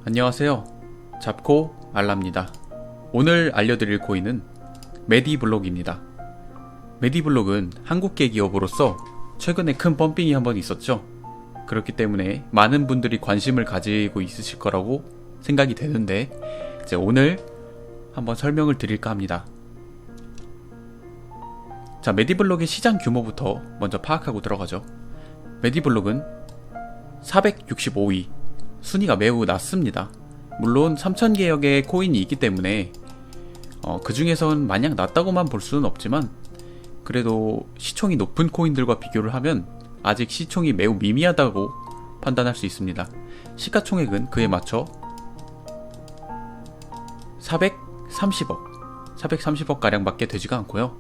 안녕하세요. 잡코 알라입니다. 오늘 알려드릴 코인은 메디블록입니다. 메디블록은 한국계 기업으로서 최근에 큰 펌핑이 한번 있었죠. 그렇기 때문에 많은 분들이 관심을 가지고 있으실 거라고 생각이 되는데 이제 오늘 한번 설명을 드릴까 합니다. 자, 메디블록의 시장 규모부터 먼저 파악하고 들어가죠. 메디블록은 465위, 순위가 매우 낮습니다. 물론 3000개여 개의 코인이 있기 때문에 그 중에선 마냥 낮다고만 볼 수는 없지만 그래도 시총이 높은 코인들과 비교를 하면 아직 시총이 매우 미미하다고 판단할 수 있습니다. 시가총액은 그에 맞춰 430억 가량밖에 되지가 않고요.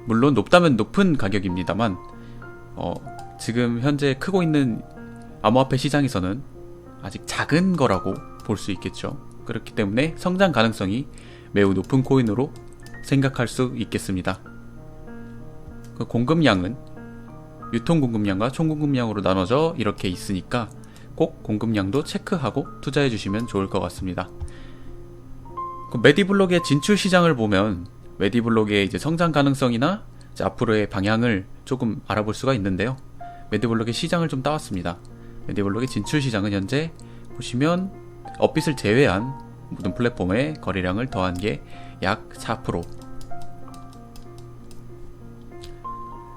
물론 높다면 높은 가격입니다만 지금 현재 크고 있는 암호화폐 시장에서는 아직 작은 거라고 볼 수 있겠죠. 그렇기 때문에 성장 가능성이 매우 높은 코인으로 생각할 수 있겠습니다. 그 공급량은 유통 공급량과 총 공급량으로 나눠져 이렇게 있으니까 꼭 공급량도 체크하고 투자해 주시면 좋을 것 같습니다. 그 메디블록의 진출 시장을 보면 메디블록의 이제 성장 가능성이나 이제 앞으로의 방향을 조금 알아볼 수가 있는데요. 메디블록의 시장을 좀 따왔습니다. 메디블록의 진출 시장은 현재 보시면 업빗을 제외한 모든 플랫폼의 거래량을 더한 게 약 4%,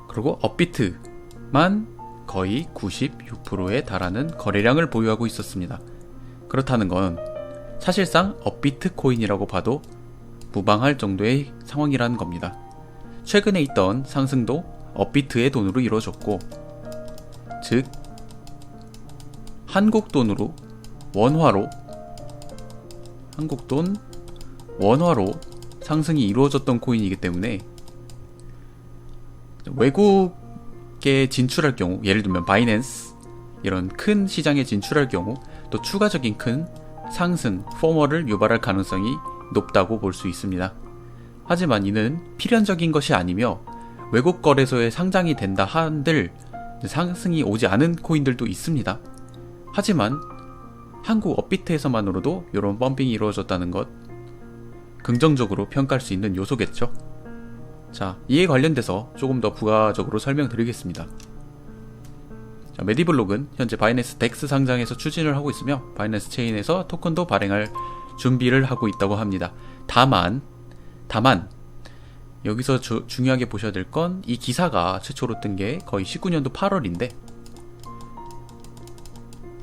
그리고 업비트만 거의 96%에 달하는 거래량을 보유하고 있었습니다. 그렇다는 건 사실상 업비트 코인이라고 봐도 무방할 정도의 상황이라는 겁니다. 최근에 있던 상승도 업비트의 돈으로 이루어졌고, 즉 한국 돈으로 원화로 상승이 이루어졌던 코인이기 때문에 외국에 진출할 경우, 예를 들면 바이낸스 이런 큰 시장에 진출할 경우 또 추가적인 큰 상승, 포머를 유발할 가능성이 높다고 볼 수 있습니다. 하지만 이는 필연적인 것이 아니며 외국 거래소에 상장이 된다 한들 상승이 오지 않은 코인들도 있습니다. 하지만 한국 업비트에서만으로도 이런 펌핑이 이루어졌다는 것 긍정적으로 평가할 수 있는 요소겠죠. 자, 이에 관련돼서 조금 더 부가적으로 설명드리겠습니다. 자, 메디블록은 현재 바이낸스 덱스 상장에서 추진을 하고 있으며 바이낸스 체인에서 토큰도 발행할 준비를 하고 있다고 합니다. 다만 여기서 중요하게 보셔야 될 건 이 기사가 최초로 뜬 게 거의 19년도 8월인데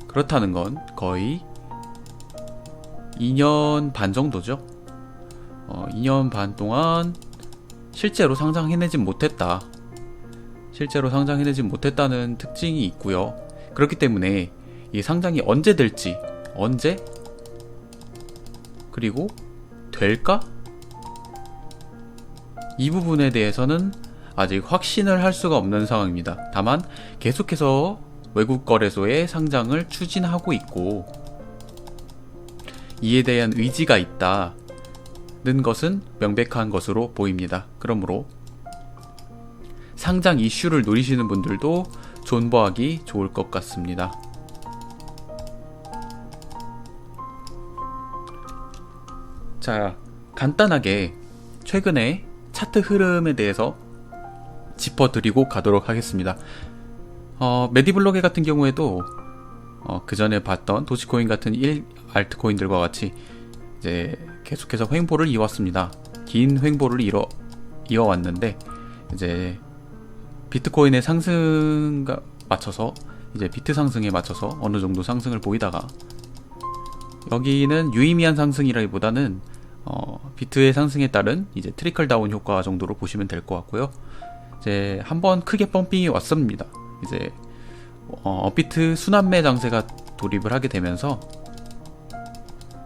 그렇다는 건 거의 2년 반 정도죠. 2년 반 동안 실제로 상장해내진 못했다는 특징이 있고요. 그렇기 때문에 이 상장이 언제 될지, 그리고 될까? 이 부분에 대해서는 아직 확신을 할 수가 없는 상황입니다. 다만 계속해서 외국 거래소의 상장을 추진하고 있고 이에 대한 의지가 있다는 것은 명백한 것으로 보입니다. 그러므로 상장 이슈를 노리시는 분들도 존버하기 좋을 것 같습니다. 자, 간단하게 최근에 차트 흐름에 대해서 짚어드리고 가도록 하겠습니다. 메디블록에 같은 경우에도 그 전에 봤던 도지코인 같은 알트코인들과 같이 이제 계속해서 횡보를 이어왔습니다. 긴 횡보를 이어왔는데 이제 비트코인의 상승에 맞춰서 이제 비트 상승에 맞춰서 어느 정도 상승을 보이다가 여기는 유의미한 상승이라기보다는 비트의 상승에 따른 이제 트리클 다운 효과 정도로 보시면 될 것 같고요. 이제 한번 크게 펌핑이 왔습니다. 이제 업비트 순환매 장세가 돌입을 하게 되면서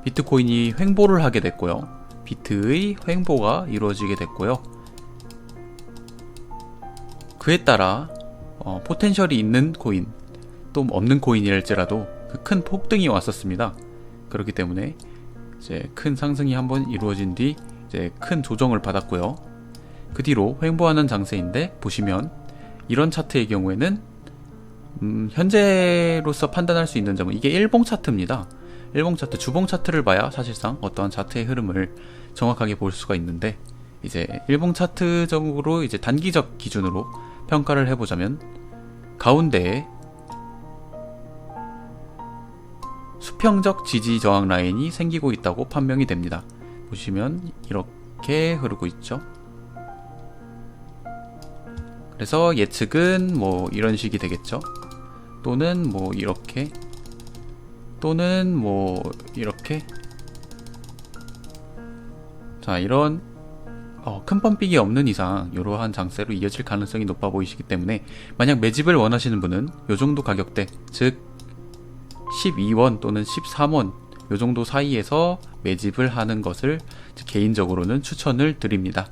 비트코인이 횡보를 하게 됐고요. 비트의 횡보가 이루어지게 됐고요. 그에 따라 포텐셜이 있는 코인 또 없는 코인일지라도 그 큰 폭등이 왔었습니다. 그렇기 때문에 이제 큰 상승이 한번 이루어진 뒤 이제 큰 조정을 받았고요. 그 뒤로 횡보하는 장세인데 보시면 이런 차트의 경우에는 현재로서 판단할 수 있는 점은 이게 일봉 차트입니다. 일봉 차트, 주봉 차트를 봐야 사실상 어떠한 차트의 흐름을 정확하게 볼 수가 있는데, 이제 일봉 차트적으로 이제 단기적 기준으로 평가를 해보자면 가운데에 수평적 지지 저항 라인이 생기고 있다고 판명이 됩니다. 보시면 이렇게 흐르고 있죠. 그래서 예측은 뭐 이런 식이 되겠죠. 또는 뭐 이렇게, 또는 뭐 이렇게. 자, 이런 큰 펌픽이 없는 이상 이러한 장세로 이어질 가능성이 높아 보이시기 때문에, 만약 매집을 원하시는 분은 이 정도 가격대, 즉 12원 또는 13원 이 정도 사이에서 매집을 하는 것을 개인적으로는 추천을 드립니다.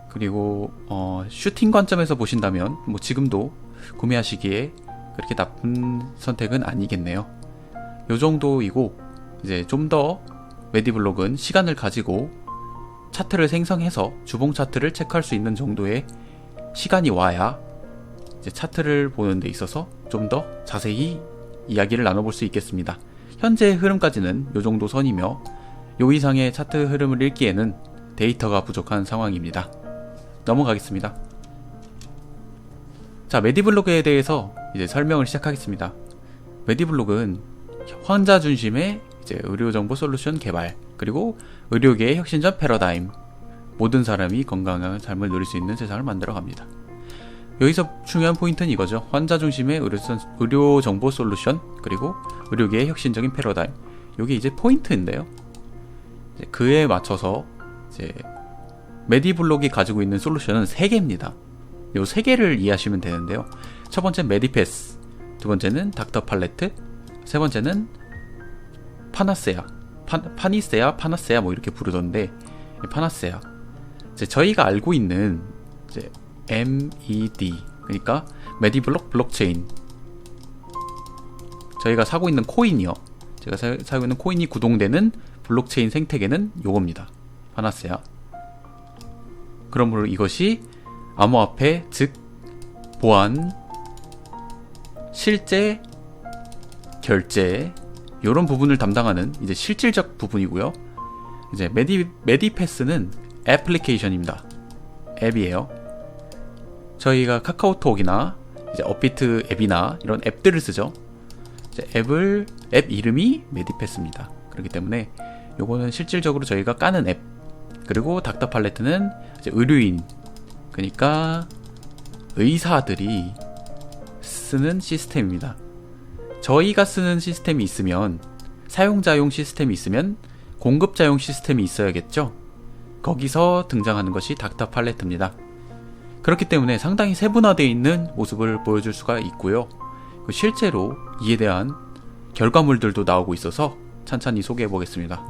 그리고 슈팅 관점에서 보신다면 뭐 지금도 구매하시기에 그렇게 나쁜 선택은 아니겠네요. 요 정도이고, 이제 좀 더 메디블록은 시간을 가지고 차트를 생성해서 주봉 차트를 체크할 수 있는 정도의 시간이 와야 이제 차트를 보는 데 있어서 좀 더 자세히 이야기를 나눠볼 수 있겠습니다. 현재의 흐름까지는 요 정도 선이며, 요 이상의 차트 흐름을 읽기에는 데이터가 부족한 상황입니다. 넘어가겠습니다. 자, 메디블록에 대해서 이제 설명을 시작하겠습니다. 메디블록은 환자 중심의 이제 의료정보 솔루션 개발, 그리고 의료계의 혁신적 패러다임, 모든 사람이 건강한 삶을 누릴 수 있는 세상을 만들어 갑니다. 여기서 중요한 포인트는 이거죠. 환자 중심의 의료정보 솔루션, 그리고 의료계의 혁신적인 패러다임. 이게 이제 포인트인데요. 이제 그에 맞춰서 이제 메디블록이 가지고 있는 솔루션은 3개입니다. 요 3개를 이해하시면 되는데요. 첫 번째 메디패스, 두 번째는 닥터 팔레트, 세 번째는 파나세아. 파나세아 뭐 이렇게 부르던데, 파나세아. 이제 저희가 알고 있는 이제 MED, 그러니까 메디블록 블록체인. 저희가 사고 있는 코인이요. 제가 사고 있는 코인이 구동되는 블록체인 생태계는 요겁니다. 파나세아. 그러므로 이것이 암호화폐, 즉 보안, 실제, 결제, 이런 부분을 담당하는 이제 실질적 부분이고요. 이제 메디패스는 애플리케이션입니다. 앱이에요. 저희가 카카오톡이나 이제 업비트 앱이나 이런 앱들을 쓰죠. 이제 앱 이름이 메디패스입니다. 그렇기 때문에 요거는 실질적으로 저희가 까는 앱. 그리고 닥터 팔레트는 이제 의료인, 그러니까 의사들이 쓰는 시스템입니다. 저희가 쓰는 시스템이 있으면, 사용자용 시스템이 있으면 공급자용 시스템이 있어야겠죠. 거기서 등장하는 것이 닥터 팔레트입니다. 그렇기 때문에 상당히 세분화되어 있는 모습을 보여줄 수가 있고요. 실제로 이에 대한 결과물들도 나오고 있어서 찬찬히 소개해 보겠습니다.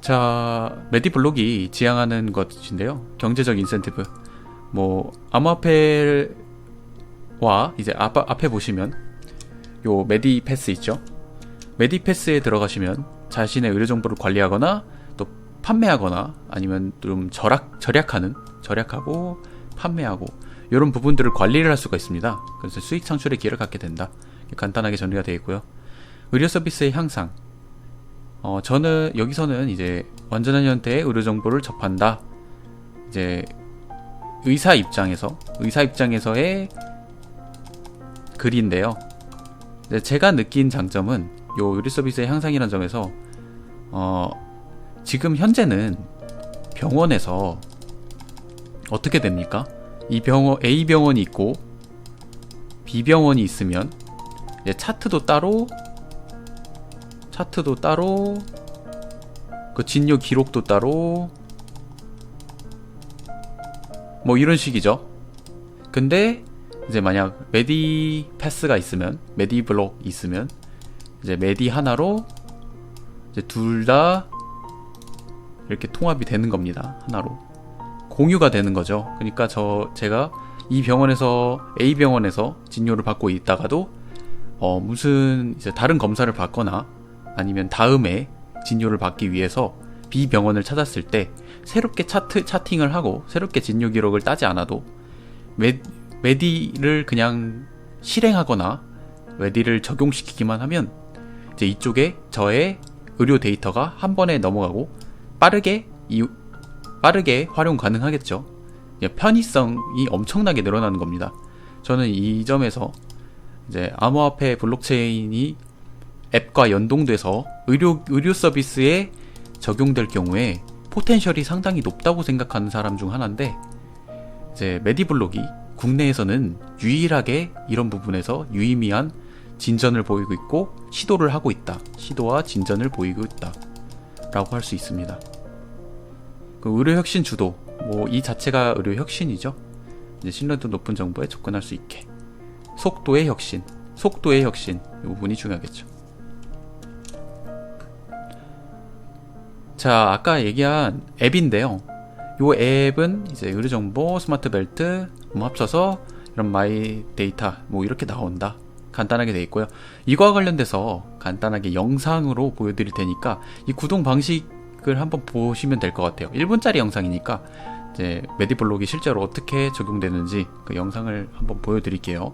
자, 메디블록이 지향하는 것인데요. 경제적 인센티브. 뭐 암호화폐와 이제 앞에 보시면 요 메디패스 있죠. 메디패스에 들어가시면 자신의 의료 정보를 관리하거나 또 판매하거나, 아니면 좀 절약하고 판매하고, 이런 부분들을 관리를 할 수가 있습니다. 그래서 수익 창출의 기회를 갖게 된다. 간단하게 정리가 되어 있고요. 의료 서비스의 향상. 저는 여기서는 이제 완전한 형태의 의료 정보를 접한다. 이제 의사 입장에서의 글인데요. 제가 느낀 장점은 요 의료 서비스의 향상이라는 점에서 지금 현재는 병원에서 어떻게 됩니까? 이 A 병원이 있고 B 병원이 있으면 이제 차트도 따로 그 진료 기록도 따로 뭐 이런 식이죠. 근데 이제 만약 메디패스가 있으면, 메디블록 있으면 이제 메디 하나로 이제 둘 다 이렇게 통합이 되는 겁니다. 하나로 공유가 되는 거죠. 그러니까 제가 이 병원에서, A 병원에서 진료를 받고 있다가도 무슨 이제 다른 검사를 받거나 아니면 다음에 진료를 받기 위해서 B 병원을 찾았을 때 새롭게 차팅을 하고 새롭게 진료 기록을 따지 않아도 메디를 그냥 실행하거나 메디를 적용시키기만 하면 이제 이쪽에 저의 의료 데이터가 한 번에 넘어가고 빠르게 활용 가능하겠죠. 편의성이 엄청나게 늘어나는 겁니다. 저는 이 점에서 이제 암호화폐 블록체인이 앱과 연동돼서 의료 서비스에 적용될 경우에 포텐셜이 상당히 높다고 생각하는 사람 중 하나인데, 이제 메디블록이 국내에서는 유일하게 이런 부분에서 유의미한 진전을 보이고 있고 시도를 하고 있다. 시도와 진전을 보이고 있다 라고 할 수 있습니다. 그 의료혁신 주도, 이 자체가 의료혁신이죠. 이제 신뢰도 높은 정보에 접근할 수 있게. 속도의 혁신, 이 부분이 중요하겠죠. 자, 아까 얘기한 앱인데요. 이 앱은 이제 의료정보, 스마트벨트 합쳐서 이런 마이 데이터 이렇게 나온다. 간단하게 되어 있고요. 이거와 관련돼서 간단하게 영상으로 보여드릴 테니까 이 구동 방식을 한번 보시면 될 것 같아요. 1분짜리 영상이니까 이제 메디블록이 실제로 어떻게 적용되는지 그 영상을 한번 보여드릴게요.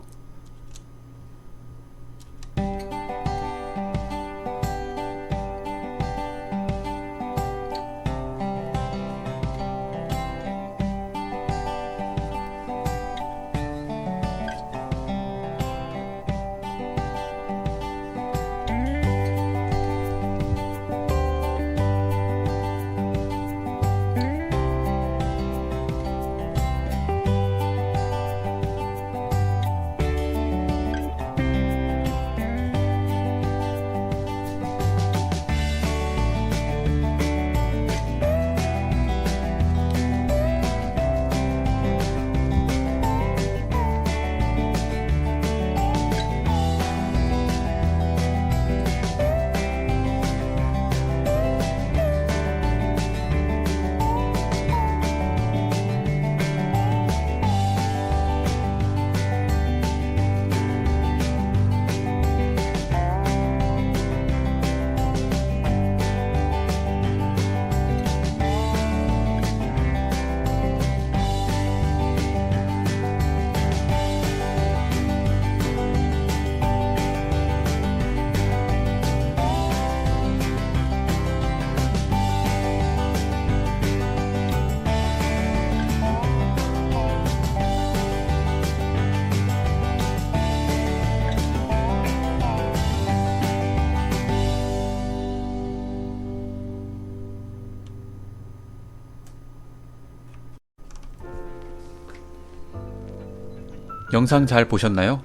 영상 잘 보셨나요?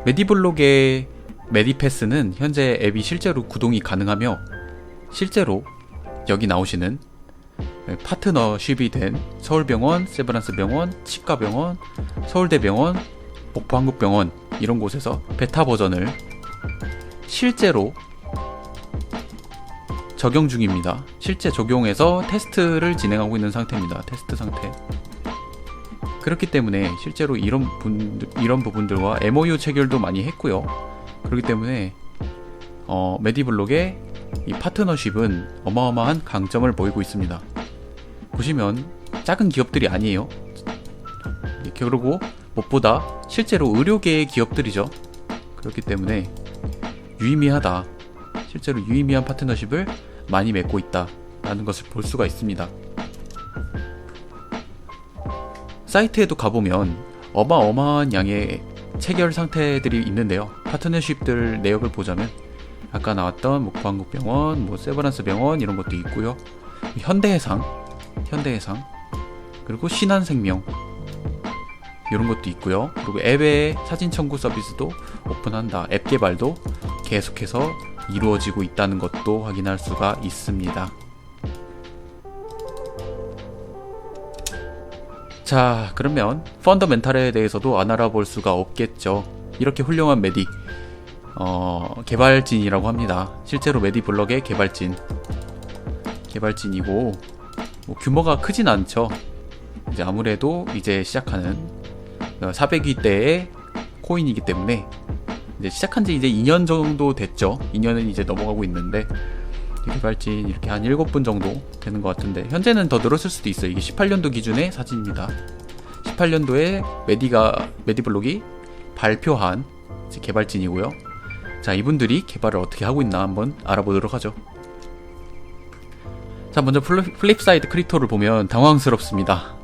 메디블록의 메디패스는 현재 앱이 실제로 구동이 가능하며, 실제로 여기 나오시는 파트너십이 된 서울병원, 세브란스병원, 치과병원, 서울대병원, 목포한국병원 이런 곳에서 베타 버전을 실제로 적용 중입니다. 실제 적용해서 테스트를 진행하고 있는 상태입니다. 테스트 상태. 그렇기 때문에 실제로 이런 부분들과 MOU 체결도 많이 했고요. 그렇기 때문에 메디블록의 이 파트너십은 어마어마한 강점을 보이고 있습니다. 보시면 작은 기업들이 아니에요. 그리고 무엇보다 실제로 의료계의 기업들이죠. 그렇기 때문에 유의미하다. 실제로 유의미한 파트너십을 많이 맺고 있다라는 것을 볼 수가 있습니다. 사이트에도 가보면 어마어마한 양의 체결 상태들이 있는데요. 파트너십들 내역을 보자면 아까 나왔던 목포한국병원, 세브란스병원 이런 것도 있고요. 현대해상 그리고 신한생명 이런 것도 있고요. 그리고 앱의 사진 첨부 서비스도 오픈한다. 앱 개발도 계속해서 이루어지고 있다는 것도 확인할 수가 있습니다. 자, 그러면 펀더멘탈에 대해서도 안 알아볼 수가 없겠죠. 이렇게 훌륭한 메디 개발진이라고 합니다. 실제로 메디블록의 개발진이고 규모가 크진 않죠. 이제 아무래도 이제 시작하는 400위대의 코인이기 때문에 이제 시작한 지 이제 2년 정도 됐죠. 2년은 이제 넘어가고 있는데 개발진 이렇게 한 7분 정도 되는 것 같은데 현재는 더 늘었을 수도 있어요. 이게 18년도 기준의 사진입니다. 18년도에 메디블록이 발표한 이제 개발진이고요. 자, 이분들이 개발을 어떻게 하고 있나 한번 알아보도록 하죠. 자, 먼저 플립사이드 크리토를 보면 당황스럽습니다.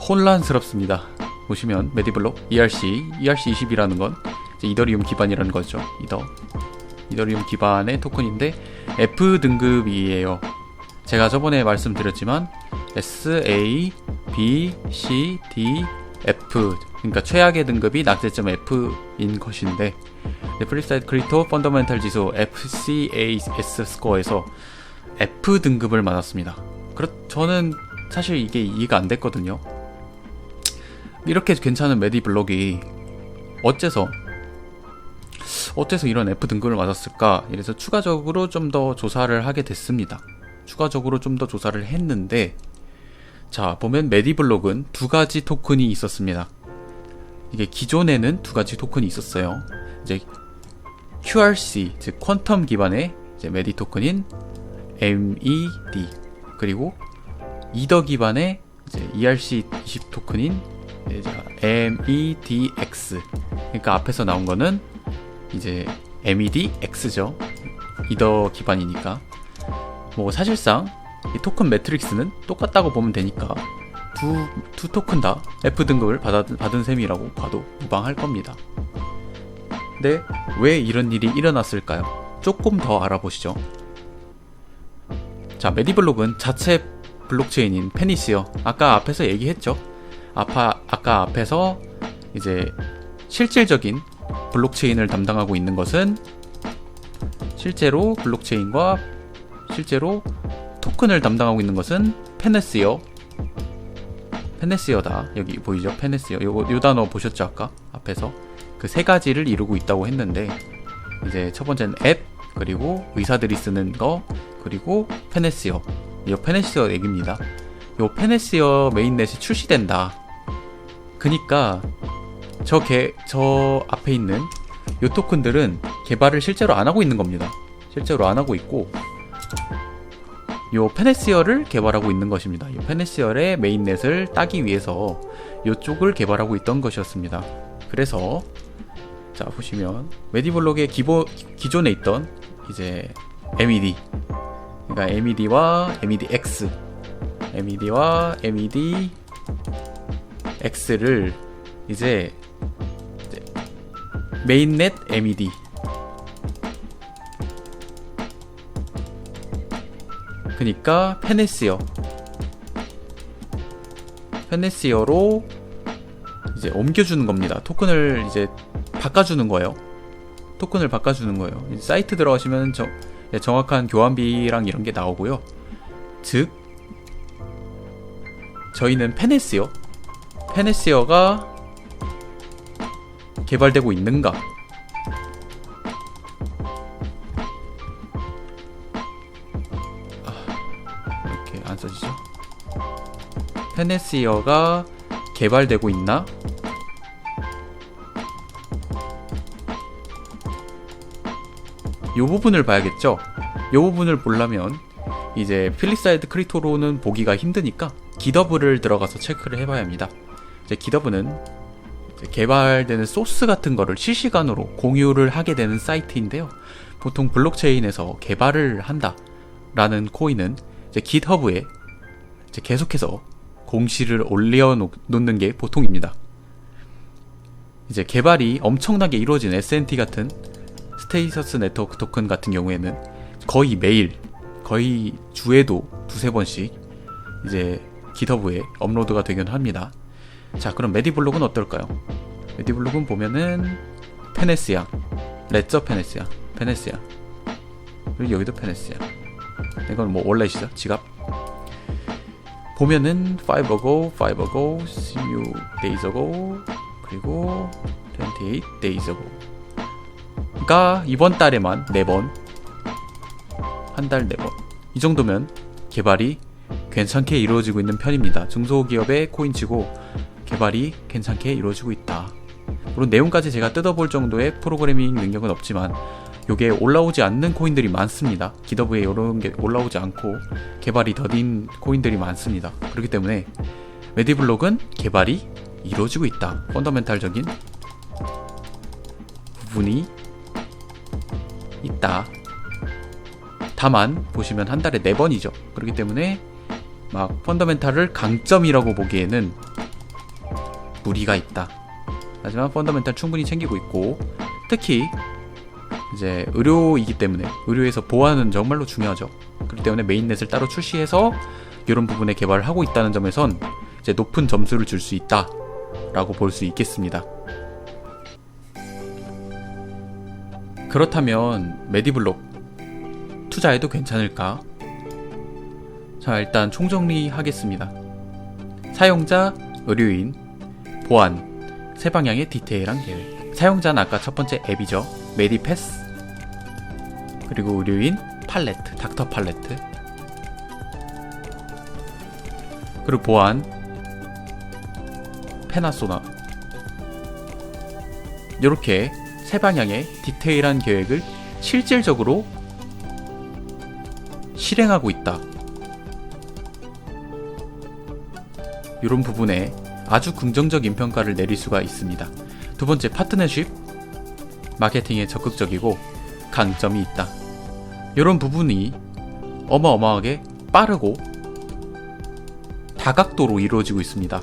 혼란스럽습니다. 보시면 메디블록 ERC20이라는 건 이제 이더리움 기반이라는 거죠. 이더리움 기반의 토큰인데 F 등급이에요. 제가 저번에 말씀드렸지만 S, A, B, C, D, F, 그러니까 최악의 등급이 낙제점 F인 것인데, 플립사이드 크리토 펀더멘탈 지수 FCAS 스코어에서 F 등급을 받았습니다. 저는 사실 이게 이해가 안 됐거든요. 이렇게 괜찮은 메디블록이 어째서 이런 F 등급을 맞았을까? 이래서 추가적으로 좀 더 조사를 하게 됐습니다. 추가적으로 좀 더 조사를 했는데, 자, 보면 메디블록은 두 가지 토큰이 있었습니다. 이게 기존에는 두 가지 토큰이 있었어요. 이제 QRC, 즉 퀀텀 기반의 이제 메디 토큰인 MED, 그리고 이더 기반의 이제 ERC20 토큰인 이제 MEDX. 그러니까 앞에서 나온 거는 이제 MEDX죠. 이더 기반이니까. 뭐 사실상 이 토큰 매트릭스는 똑같다고 보면 되니까 두 토큰 다 F 등급을 받은 셈이라고 봐도 무방할 겁니다. 근데 왜 이런 일이 일어났을까요? 조금 더 알아보시죠. 자, 메디블록은 자체 블록체인인 페니시어, 아까 앞에서 얘기했죠. 아까 앞에서 이제 실질적인 블록체인을 담당하고 있는 것은 실제로 토큰을 담당하고 있는 것은 페네시어다. 여기 보이죠? 페네시어. 요 단어 보셨죠? 아까 앞에서 그 세 가지를 이루고 있다고 했는데, 이제 첫 번째는 앱, 그리고 의사들이 쓰는 거, 그리고 페네시어. 이 페네시어 얘기입니다. 요 페네시어 메인넷이 출시된다. 그니까 저 앞에 있는 요 토큰들은 개발을 실제로 안 하고 있는 겁니다. 실제로 안 하고 있고, 요 페네시어를 개발하고 있는 것입니다. 이 페네시어의 메인넷을 따기 위해서 요쪽을 개발하고 있던 것이었습니다. 그래서 자, 보시면 메디블록의 기존에 있던 이제 MED, 그러니까 MED와 MEDX를 이제 메인넷 MED, 그러니까 페네시어로 이제 옮겨주는 겁니다. 토큰을 이제 바꿔주는 거예요. 사이트 들어가시면 정확한 교환비랑 이런 게 나오고요. 즉, 저희는 페네시어가 개발되고 있는가? 이렇게 안 써지죠? 페네시어가 개발되고 있나? 요 부분을 봐야겠죠? 요 부분을 보려면 이제 플립사이드 크리토로는 보기가 힘드니까 기더브를 들어가서 체크를 해봐야 합니다. 이제 기더브는 개발되는 소스 같은 거를 실시간으로 공유를 하게 되는 사이트인데요. 보통 블록체인에서 개발을 한다라는 코인은 이제 깃허브에 이제 계속해서 공시를 올려놓는 게 보통입니다. 이제 개발이 엄청나게 이루어진 SNT 같은 스테이터스 네트워크 토큰 같은 경우에는 거의 매일, 거의 주에도 두세 번씩 이제 깃허브에 업로드가 되긴 합니다. 자, 그럼 메디블록은 어떨까요? 메디블록은 보면은 페네시아, 렛저 페네시아, 그리고 여기도 페네시아. 이건 뭐 월렛이죠, 지갑. 보면은 5 ago, see you days ago, 그리고 28 days ago 가 이번 달에만 4번, 한 달 4번, 이 정도면 개발이 괜찮게 이루어지고 있는 편입니다. 중소기업의 코인치고 개발이 괜찮게 이루어지고 있다. 물론 내용까지 제가 뜯어볼 정도의 프로그래밍 능력은 없지만 요게 올라오지 않는 코인들이 많습니다. 깃허브에 이런 게 올라오지 않고 개발이 더딘 코인들이 많습니다. 그렇기 때문에 메디블록은 개발이 이루어지고 있다. 펀더멘탈적인 부분이 있다. 다만 보시면 한 달에 4번이죠. 그렇기 때문에 막 펀더멘탈을 강점이라고 보기에는 무리가 있다. 하지만 펀더멘탈 충분히 챙기고 있고, 특히 이제 의료이기 때문에 의료에서 보안은 정말로 중요하죠. 그렇기 때문에 메인넷을 따로 출시해서 이런 부분에 개발을 하고 있다는 점에선 이제 높은 점수를 줄 수 있다 라고 볼 수 있겠습니다. 그렇다면 메디블록 투자해도 괜찮을까? 자, 일단 총정리하겠습니다. 사용자, 의료인, 보안, 세 방향의 디테일한 계획. 사용자는 아까 첫 번째 앱이죠. 메디패스. 그리고 의료인, 팔레트, 닥터 팔레트. 그리고 보안, 페나소나. 이렇게 세 방향의 디테일한 계획을 실질적으로 실행하고 있다. 이런 부분에 아주 긍정적인 평가를 내릴 수가 있습니다. 두 번째, 파트너십, 마케팅에 적극적이고 강점이 있다. 이런 부분이 어마어마하게 빠르고 다각도로 이루어지고 있습니다.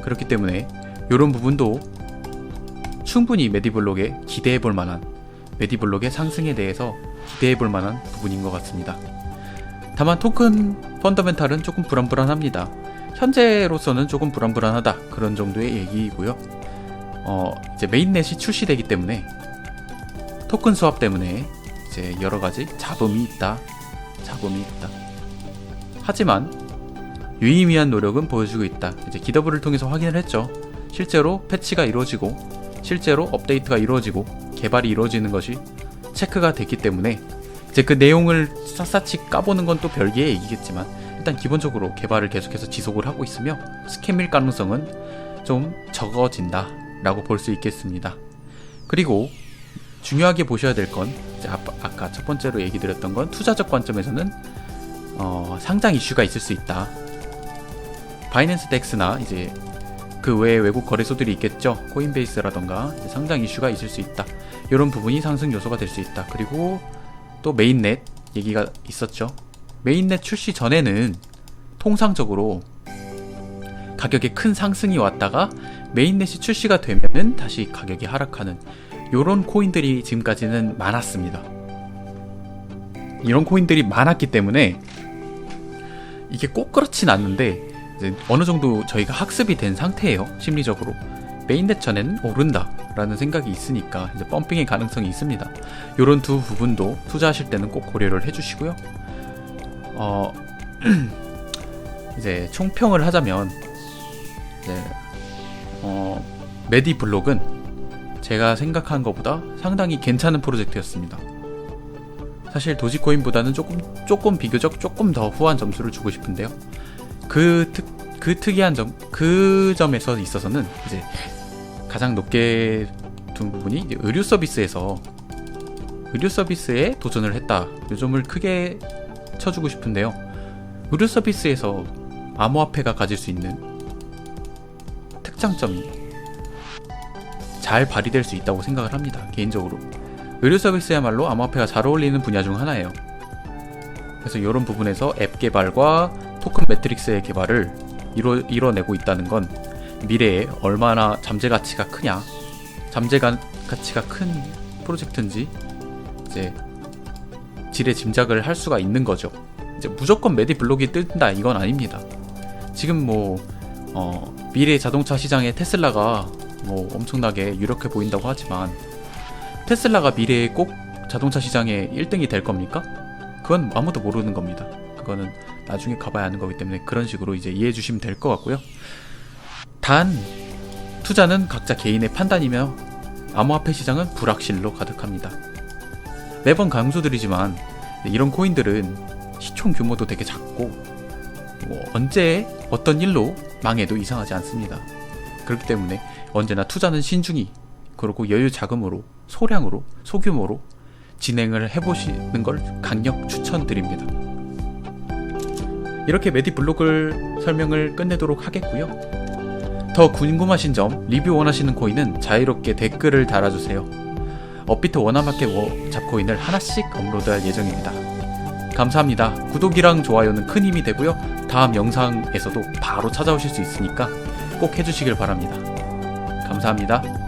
그렇기 때문에 이런 부분도 충분히 메디블록에 기대해볼 만한, 메디블록의 상승에 대해서 기대해볼 만한 부분인 것 같습니다. 다만 토큰 펀더멘탈은 조금 불안불안합니다. 현재로서는 조금 불안불안하다, 그런 정도의 얘기이고요. 이제 메인넷이 출시되기 때문에 토큰 수합 때문에 이제 여러가지 잡음이 있다. 하지만 유의미한 노력은 보여주고 있다. 이제 기더블을 통해서 확인을 했죠. 실제로 패치가 이루어지고 실제로 업데이트가 이루어지고 개발이 이루어지는 것이 체크가 됐기 때문에 이제 그 내용을 샅샅이 까보는 건 또 별개의 얘기겠지만, 일단 기본적으로 개발을 계속해서 지속을 하고 있으며 스캠일 가능성은 좀 적어진다 라고 볼 수 있겠습니다. 그리고 중요하게 보셔야 될 건, 아까 첫 번째로 얘기 드렸던 건 투자적 관점에서는 상장 이슈가 있을 수 있다. 바이낸스 덱스나 이제 그 외에 외국 거래소들이 있겠죠. 코인베이스라던가 상장 이슈가 있을 수 있다. 이런 부분이 상승 요소가 될 수 있다. 그리고 또 메인넷 얘기가 있었죠. 메인넷 출시 전에는 통상적으로 가격에 큰 상승이 왔다가 메인넷이 출시가 되면은 다시 가격이 하락하는 이런 코인들이 지금까지는 많았습니다. 이런 코인들이 많았기 때문에 이게 꼭 그렇진 않는데 이제 어느 정도 저희가 학습이 된 상태예요. 심리적으로 메인넷 전에는 오른다 라는 생각이 있으니까 이제 펌핑의 가능성이 있습니다. 이런 두 부분도 투자하실 때는 꼭 고려를 해주시고요. 이제 총평을 하자면 이제 메디블록은 제가 생각한 것보다 상당히 괜찮은 프로젝트였습니다. 사실 도지코인보다는 조금 비교적 조금 더 후한 점수를 주고 싶은데요. 그 특이한 점, 그 점에서 있어서는 이제 가장 높게 둔 부분이 이제 의료 서비스에 도전을 했다. 이 점을 크게 쳐주고 싶은데요. 의료 서비스에서 암호화폐가 가질 수 있는 특장점이 잘 발휘될 수 있다고 생각을 합니다. 개인적으로 의료 서비스야말로 암호화폐가 잘 어울리는 분야 중 하나예요. 그래서 이런 부분에서 앱 개발과 토큰 매트릭스의 개발을 이뤄내고 있다는 건 미래에 얼마나 잠재 가치가 큰 프로젝트인지 이제 지레 짐작을 할 수가 있는 거죠. 이제 무조건 메디블록이 뜬다 이건 아닙니다. 지금 미래 자동차 시장에 테슬라가 엄청나게 유력해 보인다고 하지만 테슬라가 미래에 꼭 자동차 시장의 1등이 될 겁니까? 그건 아무도 모르는 겁니다. 그거는 나중에 가봐야 하는 거기 때문에 그런 식으로 이제 이해해 주시면 될 것 같고요. 단 투자는 각자 개인의 판단이며 암호화폐 시장은 불확실로 가득합니다. 매번 강조드리지만 이런 코인들은 시총 규모도 되게 작고 언제 어떤 일로 망해도 이상하지 않습니다. 그렇기 때문에 언제나 투자는 신중히, 그리고 여유 자금으로, 소량으로, 소규모로 진행을 해보시는 걸 강력 추천드립니다. 이렇게 메디블록을 설명을 끝내도록 하겠고요. 더 궁금하신 점, 리뷰 원하시는 코인은 자유롭게 댓글을 달아주세요. 업비트 원화마켓 잡코인을 하나씩 업로드할 예정입니다. 감사합니다. 구독이랑 좋아요는 큰 힘이 되고요. 다음 영상에서도 바로 찾아오실 수 있으니까 꼭 해주시길 바랍니다. 감사합니다.